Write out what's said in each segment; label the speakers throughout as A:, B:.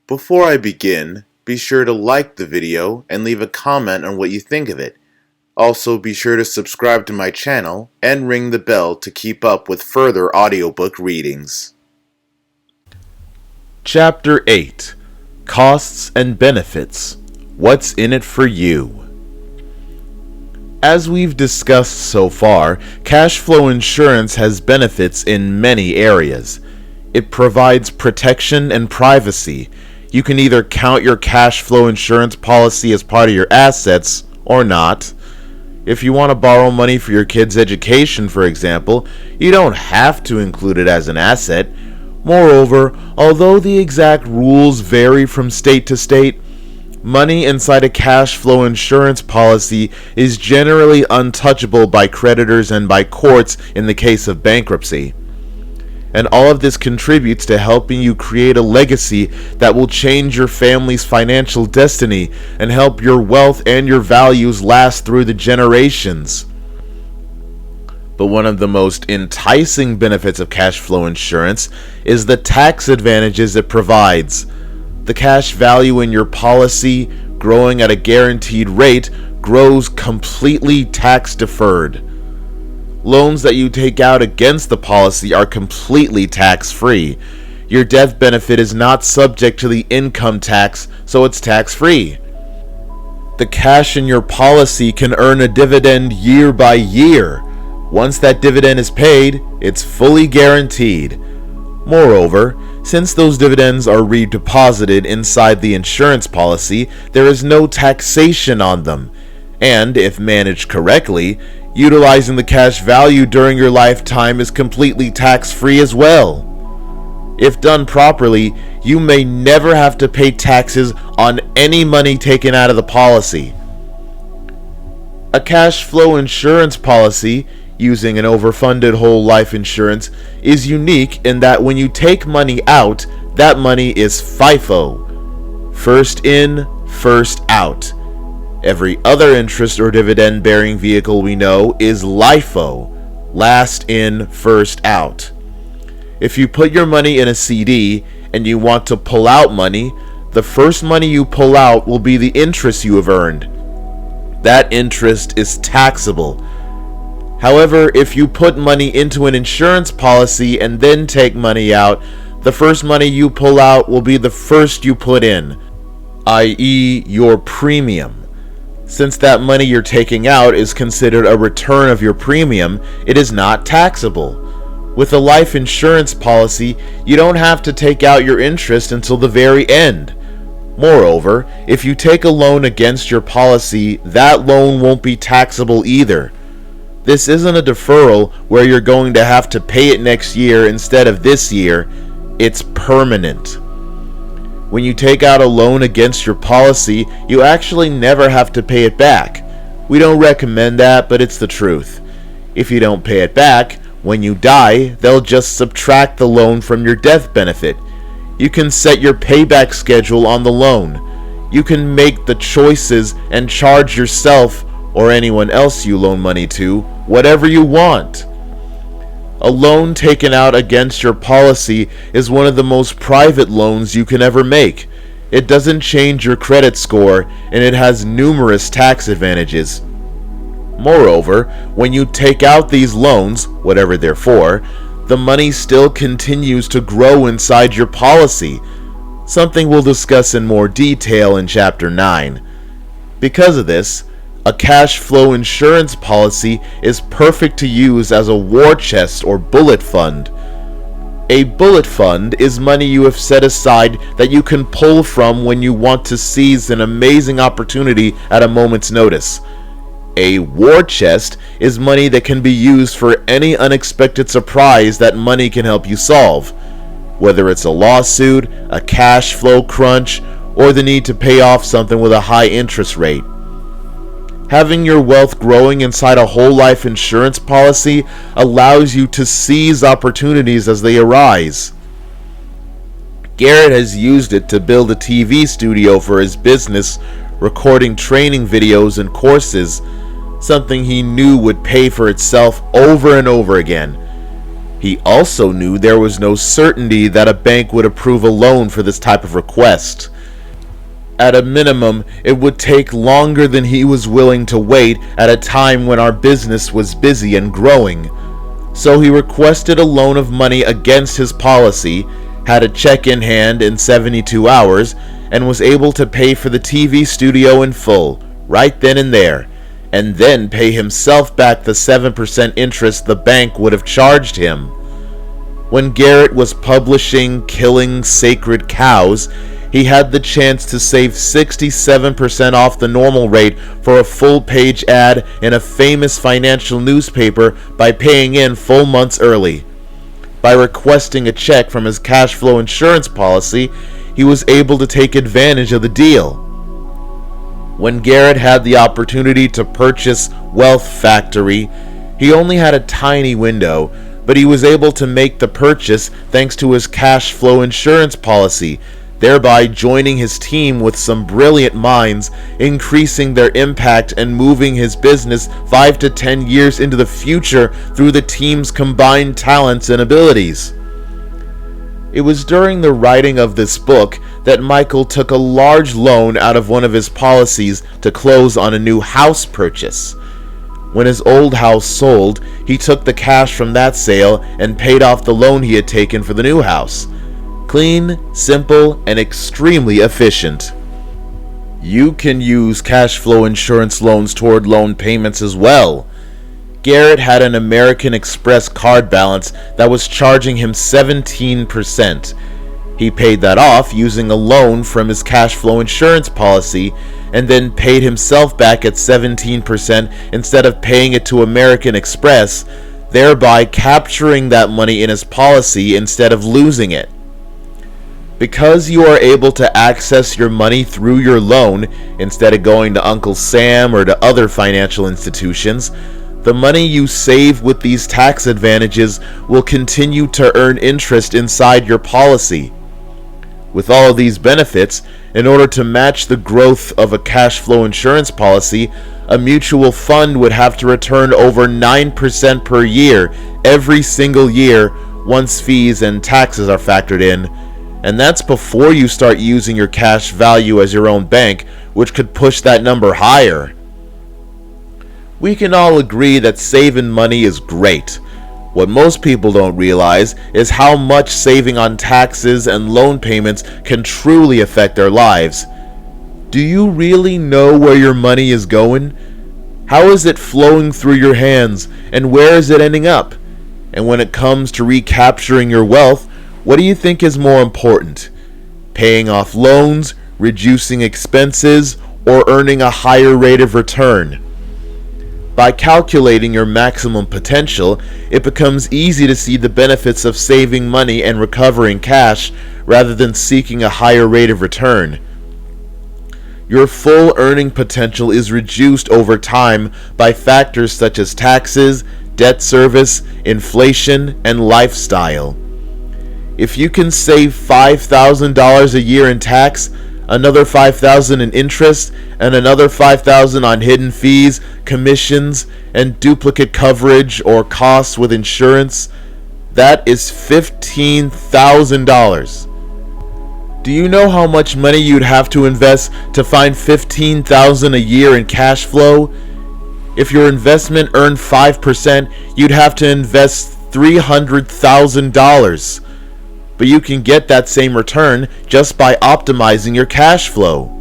A: Before I begin, be sure to like the video and leave a comment on what you think of it. Also, be sure to subscribe to my channel and ring the bell to keep up with further audiobook readings.
B: Chapter 8. Costs and Benefits. What's in it for you? As we've discussed so far, cash flow insurance has benefits in many areas. It provides protection and privacy. You can either count your cash flow insurance policy as part of your assets or not. If you want to borrow money for your kid's education, for example, you don't have to include it as an asset. Moreover, although the exact rules vary from state to state, money inside a cash flow insurance policy is generally untouchable by creditors and by courts in the case of bankruptcy. And all of this contributes to helping you create a legacy that will change your family's financial destiny and help your wealth and your values last through the generations. But one of the most enticing benefits of cash flow insurance is the tax advantages it provides. The cash value in your policy, growing at a guaranteed rate, grows completely tax deferred. Loans that you take out against the policy are completely tax-free. Your death benefit is not subject to the income tax, so it's tax-free. The cash in your policy can earn a dividend year by year. Once that dividend is paid, it's fully guaranteed. Moreover, since those dividends are redeposited inside the insurance policy, there is no taxation on them. And, if managed correctly, utilizing the cash value during your lifetime is completely tax-free as well. If done properly, you may never have to pay taxes on any money taken out of the policy. A cash flow insurance policy, using an overfunded whole life insurance, is unique in that when you take money out, that money is FIFO. First in, first out. Every other interest or dividend bearing vehicle we know is LIFO, last in, first out. If you put your money in a CD and you want to pull out money, the first money you pull out will be the interest you have earned. That interest is taxable. However, if you put money into an insurance policy and then take money out, the first money you pull out will be the first you put in, i.e., your premium. Since that money you're taking out is considered a return of your premium, it is not taxable. With a life insurance policy, you don't have to take out your interest until the very end. Moreover, if you take a loan against your policy, that loan won't be taxable either. This isn't a deferral where you're going to have to pay it next year instead of this year. It's permanent. When you take out a loan against your policy, you actually never have to pay it back. We don't recommend that, but it's the truth. If you don't pay it back, when you die, they'll just subtract the loan from your death benefit. You can set your payback schedule on the loan. You can make the choices and charge yourself or anyone else you loan money to whatever you want. A loan taken out against your policy is one of the most private loans you can ever make. It doesn't change your credit score, and it has numerous tax advantages. Moreover, when you take out these loans, whatever they're for, the money still continues to grow inside your policy, something we'll discuss in more detail in Chapter 9. Because of this, a cash flow insurance policy is perfect to use as a war chest or bullet fund. A bullet fund is money you have set aside that you can pull from when you want to seize an amazing opportunity at a moment's notice. A war chest is money that can be used for any unexpected surprise that money can help you solve, whether it's a lawsuit, a cash flow crunch, or the need to pay off something with a high interest rate. Having your wealth growing inside a whole life insurance policy allows you to seize opportunities as they arise. Garrett has used it to build a TV studio for his business, recording training videos and courses, something he knew would pay for itself over and over again. He also knew there was no certainty that a bank would approve a loan for this type of request. At a minimum, it would take longer than he was willing to wait at a time when our business was busy and growing. So he requested a loan of money against his policy, had a check in hand in 72 hours, and was able to pay for the TV studio in full, right then and there, and then pay himself back the 7% interest the bank would have charged him. When Garrett was publishing Killing Sacred Cows, he had the chance to save 67% off the normal rate for a full-page ad in a famous financial newspaper by paying in full months early. By requesting a check from his cash flow insurance policy, he was able to take advantage of the deal. When Garrett had the opportunity to purchase Wealth Factory, he only had a tiny window, but he was able to make the purchase thanks to his cash flow insurance policy, thereby joining his team with some brilliant minds, increasing their impact and moving his business 5 to 10 years into the future through the team's combined talents and abilities. It was during the writing of this book that Michael took a large loan out of one of his policies to close on a new house purchase. When his old house sold, he took the cash from that sale and paid off the loan he had taken for the new house. Clean, simple, and extremely efficient. You can use cash flow insurance loans toward loan payments as well. Garrett had an American Express card balance that was charging him 17%. He paid that off using a loan from his cash flow insurance policy and then paid himself back at 17% instead of paying it to American Express, thereby capturing that money in his policy instead of losing it. Because you are able to access your money through your loan instead of going to Uncle Sam or to other financial institutions, the money you save with these tax advantages will continue to earn interest inside your policy. With all of these benefits, in order to match the growth of a cash flow insurance policy, a mutual fund would have to return over 9% per year every single year once fees and taxes are factored in. And that's before you start using your cash value as your own bank, which could push that number higher. We can all agree that saving money is great. What most people don't realize is how much saving on taxes and loan payments can truly affect their lives. Do you really know where your money is going? How is it flowing through your hands, and where is it ending up? And when it comes to recapturing your wealth, what do you think is more important? Paying off loans, reducing expenses, or earning a higher rate of return? By calculating your maximum potential, it becomes easy to see the benefits of saving money and recovering cash rather than seeking a higher rate of return. Your full earning potential is reduced over time by factors such as taxes, debt service, inflation, and lifestyle. If you can save $5,000 a year in tax, another $5,000 in interest, and another $5,000 on hidden fees, commissions, and duplicate coverage or costs with insurance, that is $15,000. Do you know how much money you'd have to invest to find $15,000 a year in cash flow? If your investment earned 5%, you'd have to invest $300,000. But you can get that same return just by optimizing your cash flow.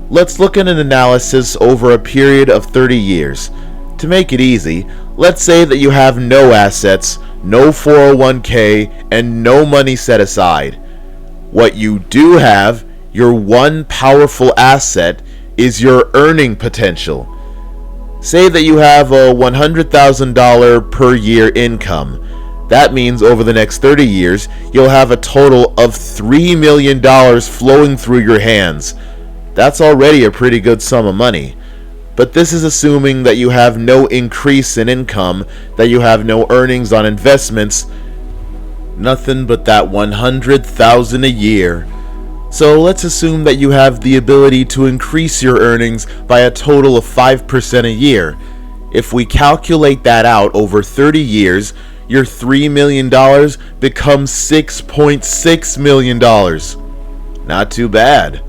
B: Let's look at an analysis over a period of 30 years. To make it easy, let's say that you have no assets, no 401k, and no money set aside. What you do have, your one powerful asset, is your earning potential. Say that you have a $100,000 per year income. That means over the next 30 years, you'll have a total of $3 million flowing through your hands. That's already a pretty good sum of money. But this is assuming that you have no increase in income, that you have no earnings on investments, nothing but that $100,000 a year. So let's assume that you have the ability to increase your earnings by a total of 5% a year. If we calculate that out over 30 years, your $3 million becomes $6.6 million. Not too bad.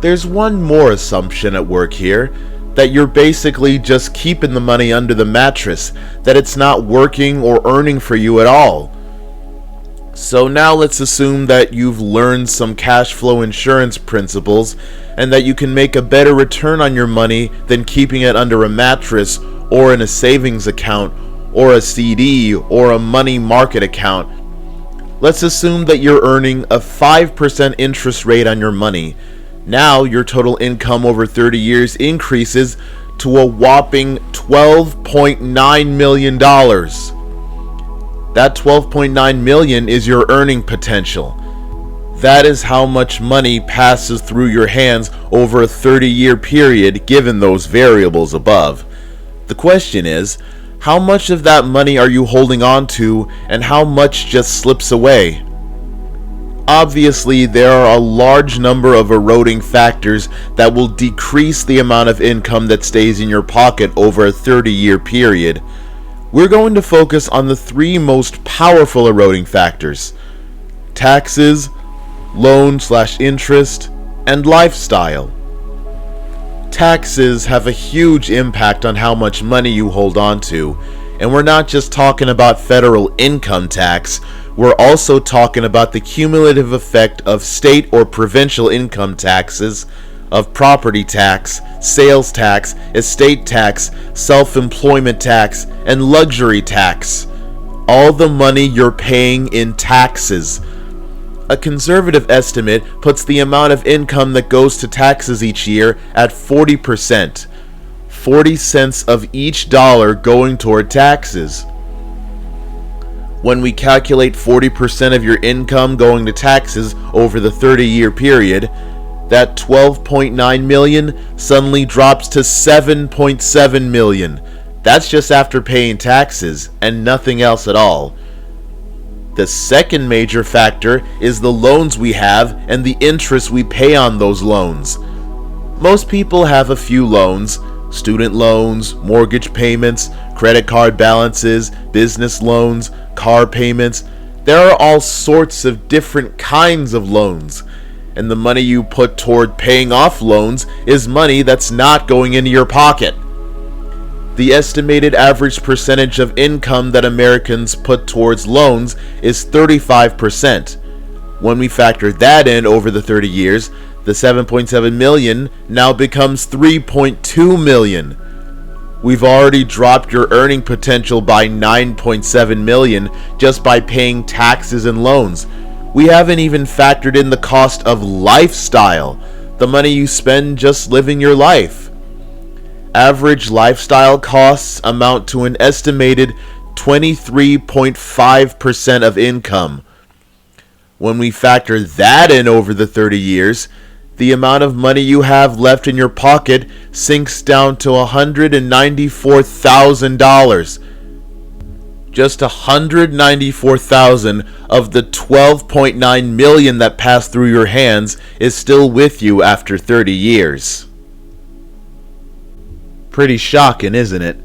B: There's one more assumption at work here, that you're basically just keeping the money under the mattress, that it's not working or earning for you at all. So now let's assume that you've learned some cash flow insurance principles and that you can make a better return on your money than keeping it under a mattress or in a savings account or a CD or a money market account. Let's assume that you're earning a 5% interest rate on your money. Now your total income over 30 years increases to a whopping $12.9 million. That $12.9 million is your earning potential. That is how much money passes through your hands over a 30-year period given those variables above. The question is, how much of that money are you holding on to and how much just slips away? Obviously, there are a large number of eroding factors that will decrease the amount of income that stays in your pocket over a 30-year period. We're going to focus on the three most powerful eroding factors: taxes, loan/interest, and lifestyle. Taxes have a huge impact on how much money you hold on to, and we're not just talking about federal income tax. We're also talking about the cumulative effect of state or provincial income taxes, of property tax, sales tax, estate tax, self-employment tax, and luxury tax. All the money you're paying in taxes. A conservative estimate puts the amount of income that goes to taxes each year at 40%. 40 cents of each dollar going toward taxes. When we calculate 40% of your income going to taxes over the 30-year period, that $12.9 million suddenly drops to $7.7 million. That's just after paying taxes and nothing else at all. The second major factor is the loans we have and the interest we pay on those loans. Most people have a few loans: student loans, mortgage payments, credit card balances, business loans, car payments. There are all sorts of different kinds of loans, and the money you put toward paying off loans is money that's not going into your pocket. The estimated average percentage of income that Americans put towards loans is 35%. When we factor that in over the 30 years, the $7.7 million now becomes $3.2 million. We've already dropped your earning potential by $9.7 million just by paying taxes and loans. We haven't even factored in the cost of lifestyle, the money you spend just living your life. Average lifestyle costs amount to an estimated 23.5% of income. When we factor that in over the 30 years, the amount of money you have left in your pocket sinks down to $194,000. Just $194,000 of the $12.9 million that passed through your hands is still with you after 30 years. Pretty shocking, isn't it?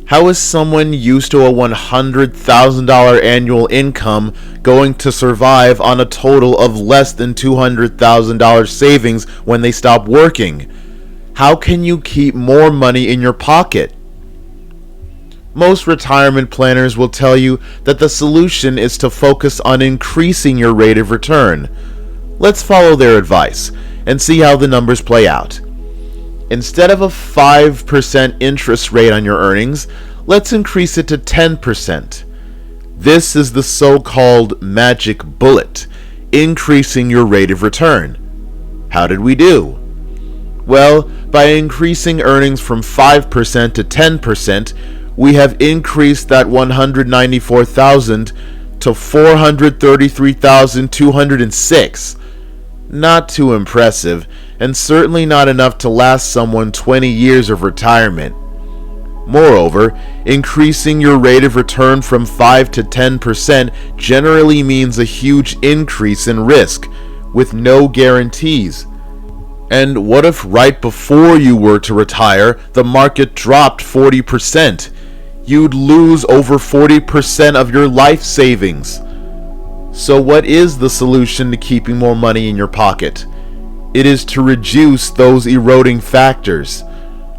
B: How is someone used to a $100,000 annual income going to survive on a total of less than $200,000 savings when they stop working? How can you keep more money in your pocket? Most retirement planners will tell you that the solution is to focus on increasing your rate of return. Let's follow their advice and see how the numbers play out. Instead of a 5% interest rate on your earnings, let's increase it to 10%. This is the so-called magic bullet, increasing your rate of return. How did we do? Well, by increasing earnings from 5% to 10%, we have increased that $194,000 to $433,206. Not too impressive, and certainly not enough to last someone 20 years of retirement. Moreover, increasing your rate of return from 5 to 10% generally means a huge increase in risk, with no guarantees. And what if right before you were to retire, the market dropped 40%? you'd lose over 40% of your life savings. So what is the solution to keeping more money in your pocket? It is to reduce those eroding factors.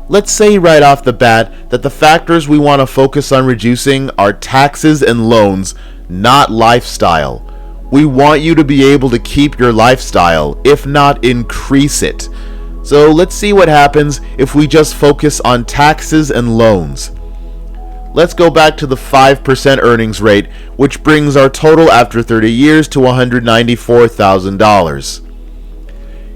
B: Let's say right off the bat that the factors we want to focus on reducing are taxes and loans, not lifestyle. We want you to be able to keep your lifestyle, if not increase it. So let's see what happens if we just focus on taxes and loans. Let's go back to the 5% earnings rate, which brings our total after 30 years to $194,000.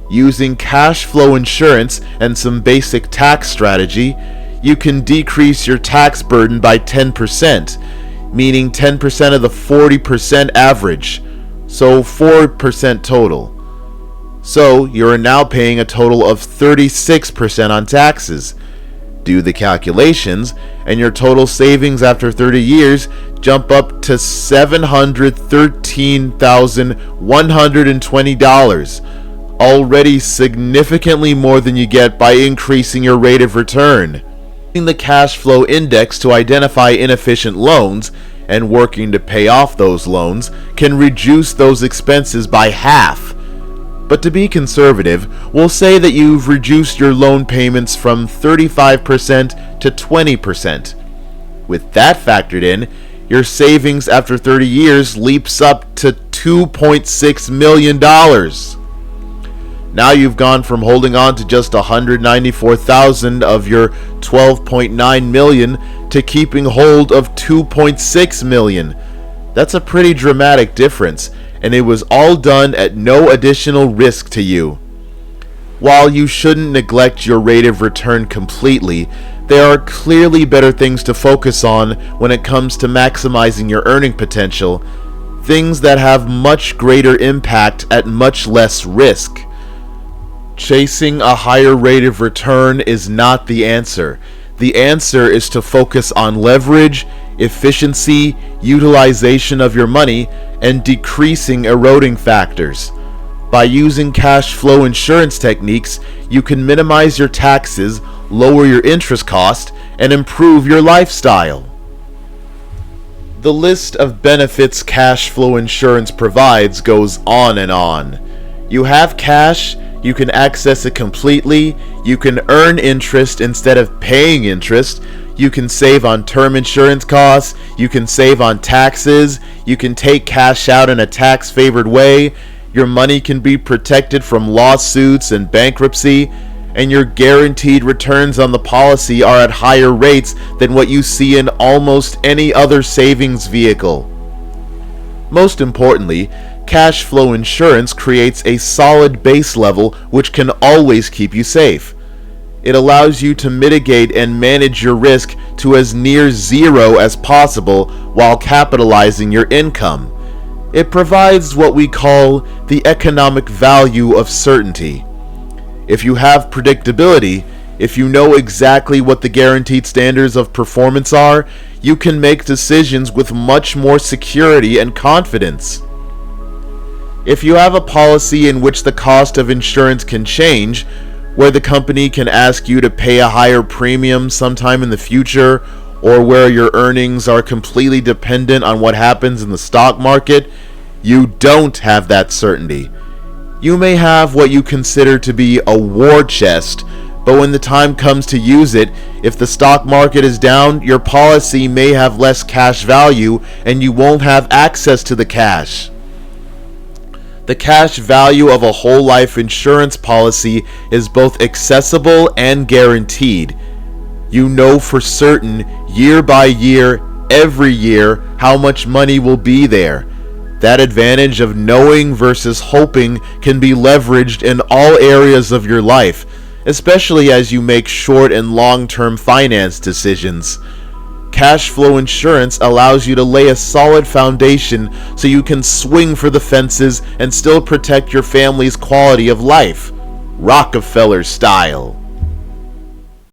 B: Using cash flow insurance and some basic tax strategy, you can decrease your tax burden by 10%, meaning 10% of the 40% average, so 4% total. So you are now paying a total of 36% on taxes. Do the calculations, and your total savings after 30 years jump up to $713,120, already significantly more than you get by increasing your rate of return. Using the cash flow index to identify inefficient loans and working to pay off those loans can reduce those expenses by half. But to be conservative, we'll say that you've reduced your loan payments from 35% to 20%. With that factored in, your savings after 30 years leaps up to $2.6 million. Now you've gone from holding on to just $194,000 of your $12.9 million to keeping hold of $2.6 million. That's a pretty dramatic difference, and it was all done at no additional risk to you. While you shouldn't neglect your rate of return completely, there are clearly better things to focus on when it comes to maximizing your earning potential, things that have much greater impact at much less risk. Chasing a higher rate of return is not the answer. The answer is to focus on leverage, efficiency, utilization of your money, and decreasing eroding factors. By using cash flow insurance techniques, you can minimize your taxes, lower your interest cost, and improve your lifestyle. The list of benefits cash flow insurance provides goes on and on. You have cash, you can access it completely, you can earn interest instead of paying interest, you can save on term insurance costs, you can save on taxes, you can take cash out in a tax-favored way, your money can be protected from lawsuits and bankruptcy, and your guaranteed returns on the policy are at higher rates than what you see in almost any other savings vehicle. Most importantly, cash flow insurance creates a solid base level which can always keep you safe. It allows you to mitigate and manage your risk to as near zero as possible while capitalizing your income. It provides what we call the economic value of certainty. If you have predictability, if you know exactly what the guaranteed standards of performance are, you can make decisions with much more security and confidence. If you have a policy in which the cost of insurance can change, where the company can ask you to pay a higher premium sometime in the future, or where your earnings are completely dependent on what happens in the stock market, you don't have that certainty. You may have what you consider to be a war chest, but when the time comes to use it, if the stock market is down, your policy may have less cash value and you won't have access to the cash. The cash value of a whole life insurance policy is both accessible and guaranteed. You know for certain, year by year, every year, how much money will be there. That advantage of knowing versus hoping can be leveraged in all areas of your life, especially as you make short and long-term finance decisions. Cash flow insurance allows you to lay a solid foundation so you can swing for the fences and still protect your family's quality of life, Rockefeller style.